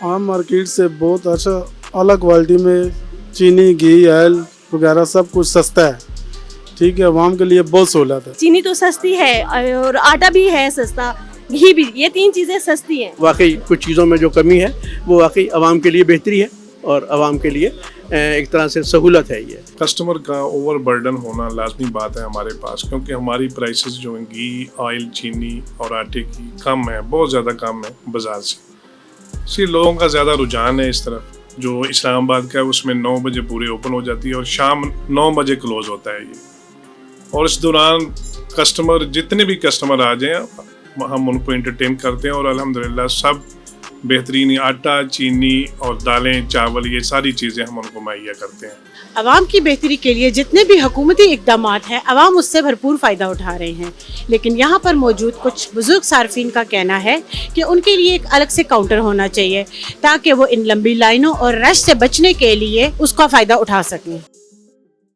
आम मार्केट से बहुत अच्छा, अलग क्वालिटी में चीनी, घी, ऑयल वगैरह सब कुछ सस्ता है। ठीक है, आवाम के लिए बहुत सहूलत है। चीनी तो सस्ती है और आटा भी है सस्ता, घी भी, ये 3 चीजें सस्ती हैं। वाकई कुछ चीज़ों में जो कमी है वो वाकई आवाम के लिए बेहतरी है और आवाम के लिए एक तरह से सहूलत है। ये कस्टमर का ओवर बर्डन होना लाजमी बात है हमारे पास, क्योंकि हमारी प्राइसेस जो हैं घी, ऑयल, चीनी और आटे की कम है, बहुत ज़्यादा कम है बाज़ार से। इसलिए लोगों का ज़्यादा रुझान है इस तरफ। जो इस्लामाबाद का है उसमें 9 बजे पूरे ओपन हो जाती है और शाम 9 बजे क्लोज़ होता है ये। और इस दौरान कस्टमर, जितने भी कस्टमर आ जाएं, हम उनको एंटरटेन करते हैं और अल्हम्दुलिल्लाह सब बेहतरीन आटा, चीनी और दालें, चावल, ये सारी चीज़ें हम उनको मुहैया करते हैं। आवाम की बेहतरी के लिए जितने भी हुकूमती इक़दामात हैं, आवाम उससे भरपूर फ़ायदा उठा रहे हैं। लेकिन यहाँ पर मौजूद कुछ बुजुर्ग सार्फिन का कहना है कि उनके लिए एक अलग से काउंटर होना चाहिए ताकि वो इन लंबी लाइनों और रश से बचने के लिए उसका फ़ायदा उठा सकें।